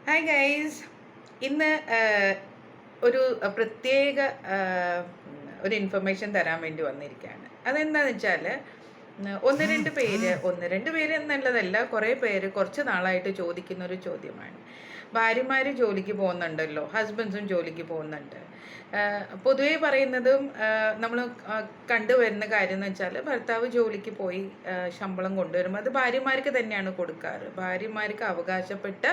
Hi guys. ഇന്ന് ഒരു പ്രത്യേക ആഹ്, ഒരു ഇൻഫർമേഷൻ തരാൻ വേണ്ടി വന്നിരിക്കുകയാണ്. അതെന്താണെന്ന് വെച്ചാൽ ഒന്ന് രണ്ട് പേര് എന്നുള്ളതല്ല, കുറേ പേര് കുറച്ച് നാളായിട്ട് ചോദിക്കുന്ന ഒരു ചോദ്യമാണ്. ഭാര്യമാർ ജോലിക്ക് പോകുന്നുണ്ടല്ലോ, ഹസ്ബൻഡ്സും ജോലിക്ക് പോകുന്നുണ്ട്. പൊതുവേ പറയുന്നതും നമ്മൾ കണ്ടുവരുന്ന കാര്യം എന്ന് വെച്ചാൽ, ഭർത്താവ് ജോലിക്ക് പോയി ശമ്പളം കൊണ്ടുവരുമ്പോൾ അത് ഭാര്യമാർക്ക് തന്നെയാണ് കൊടുക്കാറ്. ഭാര്യമാർക്ക് അവകാശപ്പെട്ട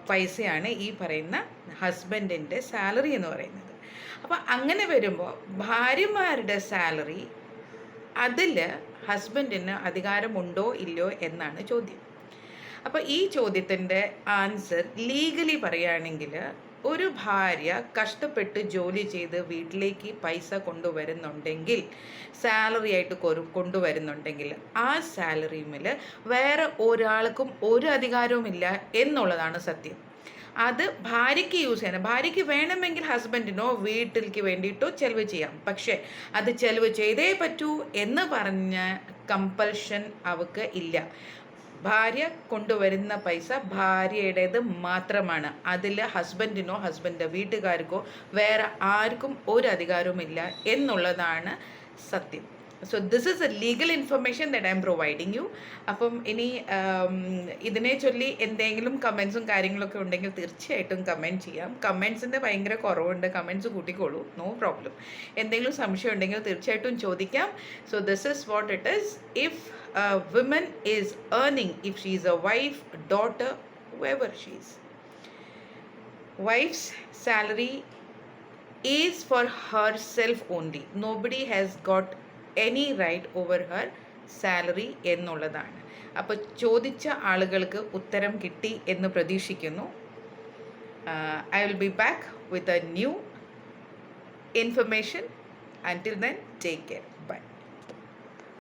പൈസയാണ് ഈ പറയുന്ന ഹസ്ബൻഡിൻ്റെ സാലറി എന്ന് പറയുന്നത്. അപ്പം അങ്ങനെ വരുമ്പോൾ ഭാര്യമാരുടെ സാലറി അതിൽ ഹസ്ബൻഡിന് അധികാരമുണ്ടോ ഇല്ലയോ എന്നാണ് ചോദ്യം. അപ്പോൾ ഈ ചോദ്യത്തിൻ്റെ ആൻസർ ലീഗലി പറയുകയാണെങ്കിൽ, ഒരു ഭാര്യ കഷ്ടപ്പെട്ട് ജോലി ചെയ്ത് വീട്ടിലേക്ക് പൈസ കൊണ്ടുവരുന്നുണ്ടെങ്കിൽ, സാലറി ആയിട്ട് കൊണ്ടുവരുന്നുണ്ടെങ്കിൽ, ആ സാലറിയുമിൽ വേറെ ഒരാൾക്കും ഒരു അധികാരവുമില്ല എന്നുള്ളതാണ് സത്യം. അത് ഭാര്യയ്ക്ക് യൂസ് ചെയ്യണം. ഭാര്യയ്ക്ക് വേണമെങ്കിൽ ഹസ്ബൻഡിനോ വീട്ടിലേക്ക് വേണ്ടിയിട്ടോ ചെലവ് ചെയ്യാം. പക്ഷേ അത് ചെലവ് ചെയ്തേ പറ്റൂ എന്ന് പറഞ്ഞ കമ്പൽഷൻ അവൾക്ക് ഇല്ല. ഭാര്യ കൊണ്ടുവരുന്ന പൈസ ഭാര്യയുടേത് മാത്രമാണ്. അതിൽ ഹസ്ബൻഡിനോ ഹസ്ബൻഡിൻ്റെ വീട്ടുകാർക്കോ വേറെ ആർക്കും ഒരു അധികാരവുമില്ല എന്നുള്ളതാണ് സത്യം. So this is a legal information that I am providing you. അപ്പം ഇനി ഇതിനെ ചൊല്ലി എന്തെങ്കിലും കമൻസും കാര്യങ്ങളൊക്കെ ഉണ്ടെങ്കിൽ തീർച്ചയായിട്ടും കമൻറ്റ് ചെയ്യാം. കമൻസിൻ്റെ ഭയങ്കര കുറവുണ്ട്, കമൻസ് കൂട്ടിക്കോളൂ, നോ പ്രോബ്ലം. എന്തെങ്കിലും സംശയം ഉണ്ടെങ്കിൽ തീർച്ചയായിട്ടും ചോദിക്കാം. So this is what it is. If woman is earning, if she is a wife, daughter, whoever she is, wife's salary is for herself only. Nobody has got any right over her salary എന്നുള്ളതാണ്. അപ്പോൾ ചോദിച്ച ആളുകൾക്ക് ഉത്തരം കിട്ടി എന്ന് പ്രതീക്ഷിക്കുന്നു. I will be back with a new information. Until then, take care. Bye.